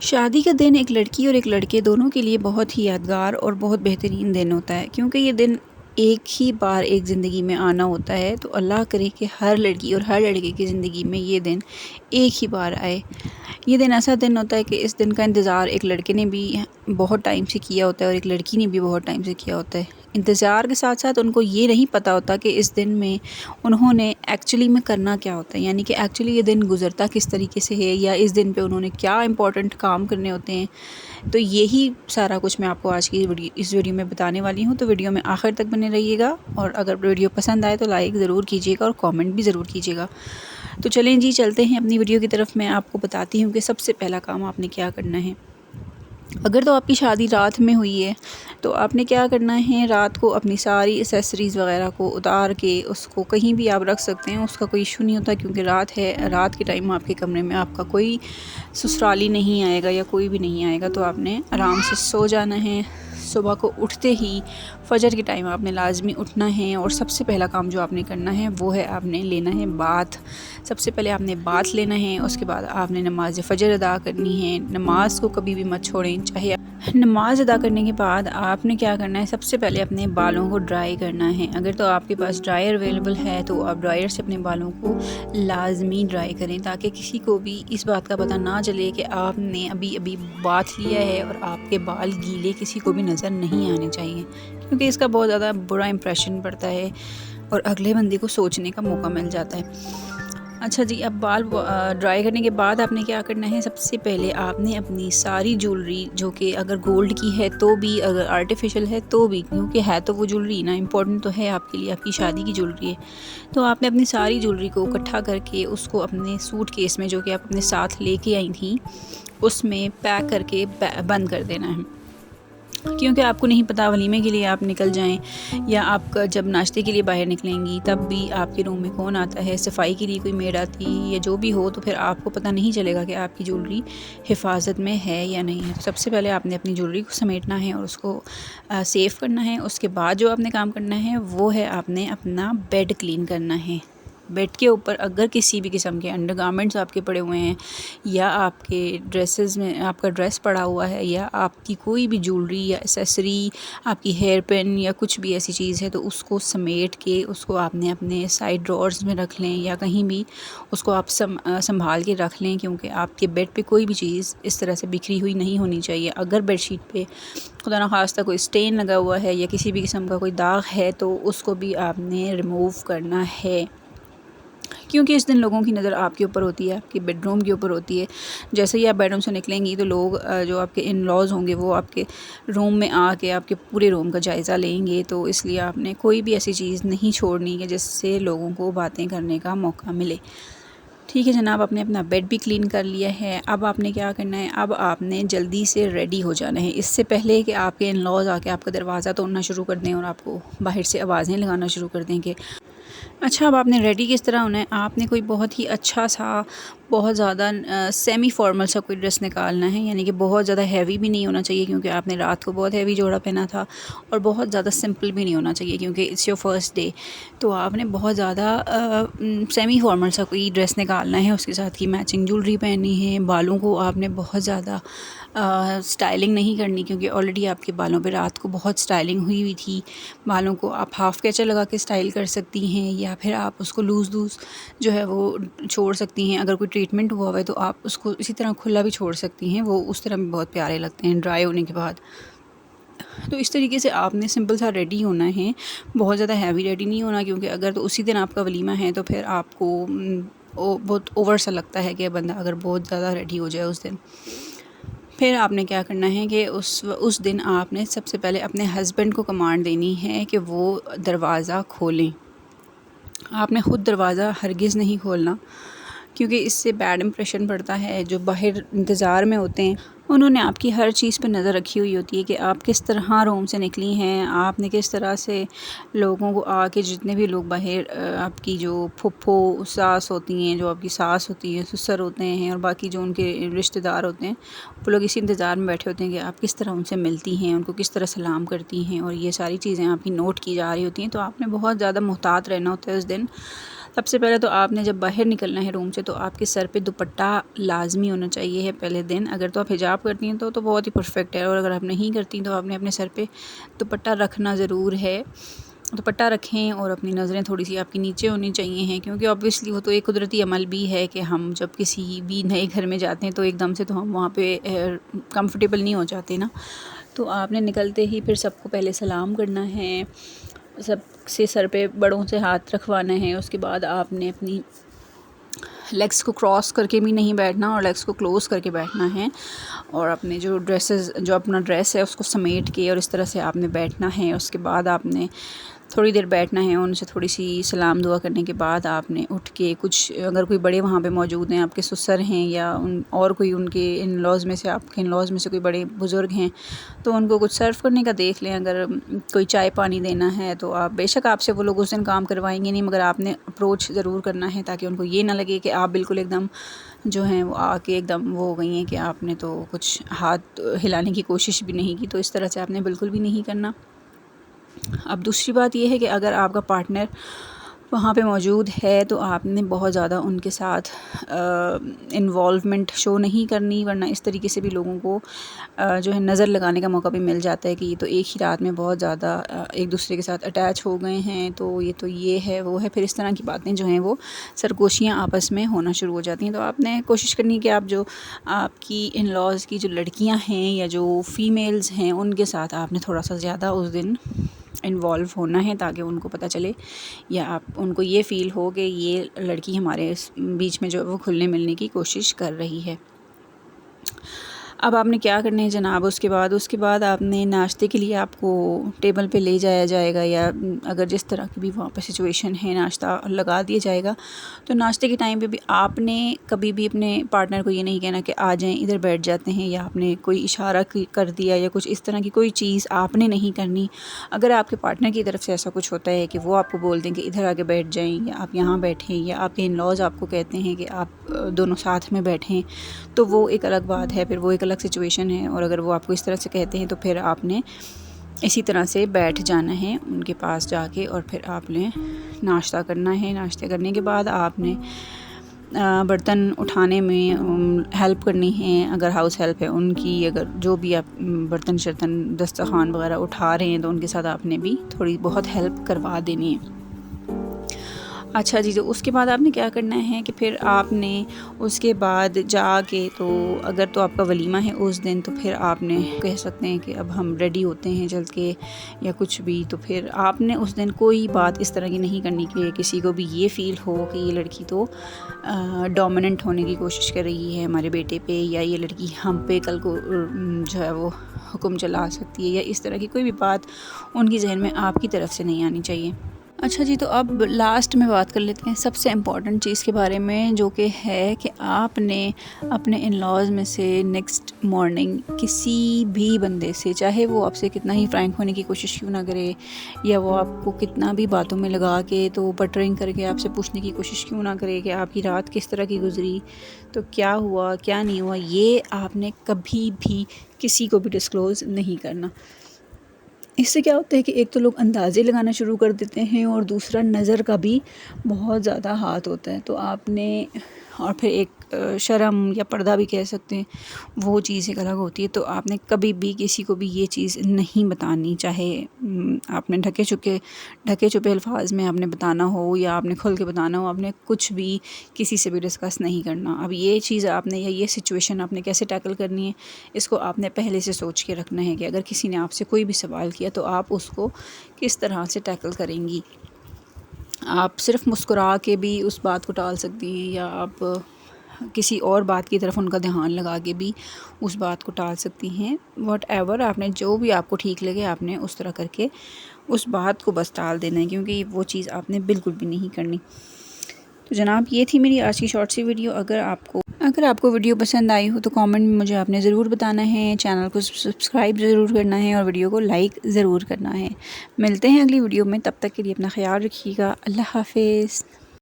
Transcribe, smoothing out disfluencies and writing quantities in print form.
शादी का दिन एक लड़की और एक लड़के दोनों के लिए बहुत ही यादगार और बहुत बेहतरीन दिन होता है, क्योंकि ये दिन एक ही बार एक ज़िंदगी में आना होता है। तो अल्लाह करे कि हर लड़की और हर लड़के की ज़िंदगी में ये दिन एक ही बार आए। ये दिन ऐसा दिन होता है कि इस दिन का इंतज़ार एक लड़के ने भी बहुत टाइम से किया होता है और एक लड़की ने भी बहुत टाइम से किया होता है। इंतज़ार के साथ साथ उनको ये नहीं पता होता कि इस दिन में उन्होंने एक्चुअली में करना क्या होता है, यानी कि एक्चुअली ये दिन गुज़रता किस तरीके से है, या इस दिन पे उन्होंने क्या इम्पोर्टेंट काम करने होते हैं। तो यही सारा कुछ मैं आपको आज की इस वीडियो में बताने वाली हूँ। तो वीडियो में आखिर तक बने रहिएगा, और अगर वीडियो पसंद आए तो लाइक ज़रूर कीजिएगा और कमेंट भी ज़रूर कीजिएगा। तो चलें जी, चलते हैं अपनी वीडियो की तरफ। मैं आपको बताती हूँ कि सबसे पहला काम आपने क्या करना है। अगर तो आपकी शादी रात में हुई है तो आपने क्या करना है, रात को अपनी सारी एसेसरीज़ वगैरह को उतार के उसको कहीं भी आप रख सकते हैं, उसका कोई इशू नहीं होता। क्योंकि रात है, रात के टाइम आपके कमरे में आपका कोई ससुराली नहीं आएगा या कोई भी नहीं आएगा। तो आपने आराम से सो जाना है। सुबह को उठते ही फ़जर के टाइम आपने लाजमी उठना है, और सबसे पहला काम जो आपने करना है वो है आपने लेना है बाथ। सबसे पहले आपने बाथ लेना है, उसके बाद आपने नमाज फ़जर अदा करनी है। नमाज को कभी भी मत छोड़ें। चाहे नमाज अदा करने के बाद आपने क्या करना है, सबसे पहले अपने बालों को ड्राई करना है। अगर तो आपके पास ड्रायर अवेलेबल है तो आप ड्रायर से अपने बालों को लाजमी ड्राई करें, ताकि किसी को भी इस बात का पता ना चले कि आपने अभी अभी बाथ लिया है और आपके बाल गीले किसी को भी नज़र नहीं आने चाहिए, क्योंकि इसका बहुत ज़्यादा बुरा इंप्रेशन पड़ता है और अगले बंदे को सोचने का मौका मिल जाता है। अच्छा जी, अब बाल ड्राई करने के बाद आपने क्या करना है, सबसे पहले आपने अपनी सारी ज्वेलरी, जो कि अगर गोल्ड की है तो भी, अगर आर्टिफिशियल है तो भी, क्योंकि है तो वो ज्वेलरी ना इम्पोर्टेंट तो है आपके लिए, आपकी शादी की ज्वेलरी है, तो आपने अपनी सारी ज्वेलरी को इकट्ठा करके उसको अपने सूट केस में, जो कि आप अपने साथ लेके आई थी, उसमें पैक करके बंद कर देना है। क्योंकि आपको नहीं पता वलीमे के लिए आप निकल जाएं, या आप जब नाश्ते के लिए बाहर निकलेंगी तब भी आपके रूम में कौन आता है, सफाई के लिए कोई मेड आती है या जो भी हो, तो फिर आपको पता नहीं चलेगा कि आपकी ज्वेलरी हिफाजत में है या नहीं है। तो सबसे पहले आपने अपनी ज्वेलरी को समेटना है और उसको सेव करना है। उसके बाद जो आपने काम करना है वो है आपने अपना बेड क्लीन करना है। बेड के ऊपर अगर किसी भी किस्म के अंडरगारमेंट्स आपके पड़े हुए हैं, या आपके ड्रेसेस में आपका ड्रेस पड़ा हुआ है, या आपकी कोई भी ज्वेलरी या एसेसरी, आपकी हेयर पिन या कुछ भी ऐसी चीज़ है, तो उसको समेट के उसको आपने अपने साइड ड्रॉर्स में रख लें, या कहीं भी उसको आप संभाल के रख लें। क्योंकि आपके बेड पे कोई भी चीज़ इस तरह से बिखरी हुई नहीं होनी चाहिए। अगर बेडशीट पे खुदा न खास्ता कोई स्टेन लगा हुआ है या किसी भी किस्म का कोई दाग है, तो उसको भी आपने रिमूव करना है। क्योंकि इस दिन लोगों की नज़र आपके ऊपर होती है, आपके बेडरूम के ऊपर होती है। जैसे ही आप बेडरूम से निकलेंगी तो लोग जो आपके इन लॉज़ होंगे वो आपके रूम में आके आपके पूरे रूम का जायज़ा लेंगे। तो इसलिए आपने कोई भी ऐसी चीज़ नहीं छोड़नी है जिससे लोगों को बातें करने का मौका मिले। ठीक है जनाब, आपने अपना बेड भी क्लीन कर लिया है। अब आपने क्या करना है, अब आपने जल्दी से रेडी हो जाना है, इससे पहले कि आपके इन लॉज़ आके आपका दरवाज़ा तोड़ना शुरू कर दें और आपको बाहर से आवाज़ें लगाना शुरू कर दें कि अच्छा। अब आपने रेडी किस तरह होना है, आपने कोई बहुत ही अच्छा सा, बहुत ज़्यादा सेमी फॉर्मल सा कोई ड्रेस निकालना है, यानी कि बहुत ज़्यादा हैवी भी नहीं होना चाहिए क्योंकि आपने रात को बहुत हैवी जोड़ा पहना था, और बहुत ज़्यादा सिंपल भी नहीं होना चाहिए क्योंकि इट्स योर फर्स्ट डे। तो आपने बहुत ज़्यादा सेमी फॉर्मल सा कोई ड्रेस निकालना है, उसके साथ की मैचिंग ज्वेलरी पहननी है। बालों को आपने बहुत ज़्यादा स्टाइलिंग नहीं करनी, क्योंकि ऑलरेडी आपके बालों पे रात को बहुत स्टाइलिंग हुई हुई थी। बालों को आप हाफ़ कैचर लगा के स्टाइल कर सकती हैं, या फिर आप उसको लूज़ जो है वो छोड़ सकती हैं। अगर कोई ट्रीटमेंट हुआ है तो आप उसको इसी तरह खुला भी छोड़ सकती हैं, वो उस तरह भी बहुत प्यारे लगते हैं ड्राई होने के बाद। तो इस तरीके से आपने सिंपल सा रेडी होना है, बहुत ज़्यादा हैवी रेडी नहीं होना, क्योंकि अगर तो उसी दिन आपका वलीमा है तो फिर आपको बहुत ओवर सा लगता है कि बंदा अगर बहुत ज़्यादा रेडी हो जाए उस दिन। फिर आपने क्या करना है कि उस दिन आपने सबसे पहले अपने हस्बैंड को कमांड देनी है कि वो दरवाज़ा खोलें। आपने ख़ुद दरवाज़ा हरगिज़ नहीं खोलना, क्योंकि इससे बैड इंप्रेशन पड़ता है। जो बाहर इंतज़ार में होते हैं उन्होंने आपकी हर चीज़ पर नज़र रखी हुई होती है कि आप किस तरह रूम से निकली हैं, आपने किस तरह से लोगों को आके, जितने भी लोग बाहर आपकी जो फुप्पो सास होती हैं, जो आपकी सास होती हैं, ससुर होते हैं, और बाकी जो उनके रिश्तेदार होते हैं, वो लोग इसी इंतज़ार में बैठे होते हैं कि आप किस तरह उनसे मिलती हैं, उनको किस तरह सलाम करती हैं, और ये सारी चीज़ें आपकी नोट की जा रही होती हैं। तो आपने बहुत ज़्यादा मुहतात रहना होता है उस दिन, सबसे पहले तो आपने जब बाहर निकलना है रूम से तो आपके सर पे दुपट्टा लाजमी होना चाहिए है पहले दिन। अगर तो आप हिजाब करती हैं तो बहुत ही परफेक्ट है, और अगर आप नहीं करती तो आपने अपने सर पे दुपट्टा रखना ज़रूर है। दुपट्टा रखें और अपनी नज़रें थोड़ी सी आपकी नीचे होनी चाहिए हैं, क्योंकि ऑब्वियसली वो तो एक कुदरती अमल भी है कि हम जब किसी भी नए घर में जाते हैं तो एकदम से तो हम वहाँ पे कंफर्टेबल नहीं हो जाते ना। तो आपने निकलते ही फिर सबको पहले सलाम करना है, सबसे सर पे बड़ों से हाथ रखवाना है। उसके बाद आपने अपनी लेग्स को क्रॉस करके भी नहीं बैठना और लेग्स को क्लोज़ करके बैठना है, और अपने जो अपना ड्रेस है उसको समेट के और इस तरह से आपने बैठना है। उसके बाद आपने थोड़ी देर बैठना है, उनसे थोड़ी सी सलाम दुआ करने के बाद आपने उठ के कुछ, अगर कोई बड़े वहाँ पे मौजूद हैं, आपके ससुर हैं या और कोई उनके इन लॉज़ में से, आपके इन लॉज़ में से कोई बड़े बुज़ुर्ग हैं तो उनको कुछ सर्व करने का देख लें। अगर कोई चाय पानी देना है तो आप, बेशक आपसे वो लोग उस दिन काम करवाएंगे नहीं, मगर आपने अप्रोच ज़रूर करना है ताकि उनको ये ना लगे कि आप बिल्कुल एकदम जो हैं वो आके एकदम वो हो गई हैं कि आपने तो कुछ हाथ हिलाने की कोशिश भी नहीं की। तो इस तरह से आपने बिल्कुल भी नहीं करना। अब दूसरी बात यह है कि अगर आपका पार्टनर वहाँ पे मौजूद है तो आपने बहुत ज़्यादा उनके साथ इन्वॉल्वमेंट शो नहीं करनी, वरना इस तरीके से भी लोगों को जो है नज़र लगाने का मौका भी मिल जाता है कि ये तो एक ही रात में बहुत ज़्यादा एक दूसरे के साथ अटैच हो गए हैं, तो ये है वो है, फिर इस तरह की बातें जो हैं वो सरगोशियाँ आपस में होना शुरू हो जाती हैं। तो आपने कोशिश करनी है कि आप जो आपकी इन लॉज़ की जो लड़कियाँ हैं या जो फ़ीमेल्स हैं उनके साथ आपने थोड़ा सा ज़्यादा उस दिन इन्वॉल्व होना है, ताकि उनको पता चले या आप उनको ये फ़ील हो कि ये लड़की हमारे बीच में जो है वो घुलने मिलने की कोशिश कर रही है। अब आपने क्या करना है जनाब, उसके बाद आपने नाश्ते के लिए आपको टेबल पे ले जाया जाएगा, या अगर जिस तरह की भी वहाँ पे सिचुएशन है नाश्ता लगा दिया जाएगा। तो नाश्ते के टाइम पे भी आपने कभी भी अपने पार्टनर को ये नहीं कहना कि आ जाएं इधर बैठ जाते हैं, या आपने कोई इशारा कर दिया या कुछ इस तरह की कोई चीज़ आपने नहीं करनी। अगर आपके पार्टनर की तरफ से ऐसा कुछ होता है कि वो आपको बोल दें कि इधर आके बैठ जाएँ या आप यहाँ बैठें, या आपके इन लॉज़ आपको कहते हैं कि आप दोनों साथ में बैठें, तो वो एक अलग बात है, फिर वो एक अलग सिचुएशन है। और अगर वो आपको इस तरह से कहते हैं तो फिर आपने इसी तरह से बैठ जाना है उनके पास जाके, और फिर आपने नाश्ता करना है। नाश्ते करने के बाद आपने बर्तन उठाने में हेल्प करनी है, अगर हाउस हेल्प है उनकी, अगर जो भी आप बर्तन शर्तन दस्तरखान वगैरह उठा रहे हैं तो उनके साथ आपने भी थोड़ी बहुत हेल्प करवा देनी है। अच्छा जी, तो उसके बाद आपने क्या करना है कि फिर आपने उसके बाद जाके, तो अगर तो आपका वलीमा है उस दिन तो फिर आपने कह सकते हैं कि अब हम रेडी होते हैं चल के या कुछ भी। तो फिर आपने उस दिन कोई बात इस तरह की नहीं करनी कि किसी को भी ये फ़ील हो कि ये लड़की तो डोमिनेंट होने की कोशिश कर रही है हमारे बेटे पे, या ये लड़की हम पे कल को जो है वो हुक्म चला सकती है, या इस तरह की कोई भी बात उनकी जहन में आपकी तरफ से नहीं आनी चाहिए। अच्छा जी, तो अब लास्ट में बात कर लेते हैं सबसे इम्पॉर्टेंट चीज़ के बारे में, जो कि है कि आपने अपने इन लॉज़ में से नेक्स्ट मॉर्निंग किसी भी बंदे से, चाहे वो आपसे कितना ही फ्रैंक होने की कोशिश क्यों ना करे, या वो आपको कितना भी बातों में लगा के तो बटरिंग करके आपसे पूछने की कोशिश क्यों ना करे कि आपकी रात किस तरह की गुजरी, तो क्या हुआ क्या नहीं हुआ, ये आपने कभी भी किसी को भी डिस्क्लोज़ नहीं करना। इससे क्या होता है कि एक तो लोग अंदाज़े लगाना शुरू कर देते हैं, और दूसरा नज़र का भी बहुत ज़्यादा हाथ होता है। तो आपने, और फिर एक शर्म या पर्दा भी कह सकते हैं, वो चीज़ एक अलग होती है। तो आपने कभी भी किसी को भी ये चीज़ नहीं बतानी, चाहे आपने ढके छुपे अल्फाज में आपने बताना हो या आपने खुल के बताना हो, आपने कुछ भी किसी से भी डिस्कस नहीं करना। अब ये चीज़ आपने, या ये सिचुएशन आपने कैसे टैकल करनी है, इसको आपने पहले से सोच के रखना है कि अगर किसी ने आपसे कोई भी सवाल किया तो आप उसको किस तरह से टैकल करेंगी। आप सिर्फ मुस्कुरा के भी उस बात को टाल सकती हैं, या आप किसी और बात की तरफ उनका ध्यान लगा के भी उस बात को टाल सकती हैं। व्हाटएवर, आपने जो भी आपको ठीक लगे आपने उस तरह करके उस बात को बस टाल देना है, क्योंकि वो चीज़ आपने बिल्कुल भी नहीं करनी। तो जनाब, ये थी मेरी आज की शॉर्ट सी वीडियो। अगर आपको वीडियो पसंद आई हो तो कमेंट में मुझे आपने ज़रूर बताना है, चैनल को सब्सक्राइब ज़रूर करना है और वीडियो को लाइक ज़रूर करना है। मिलते हैं अगली वीडियो में, तब तक के लिए अपना ख्याल रखिएगा। अल्लाह हाफिज़।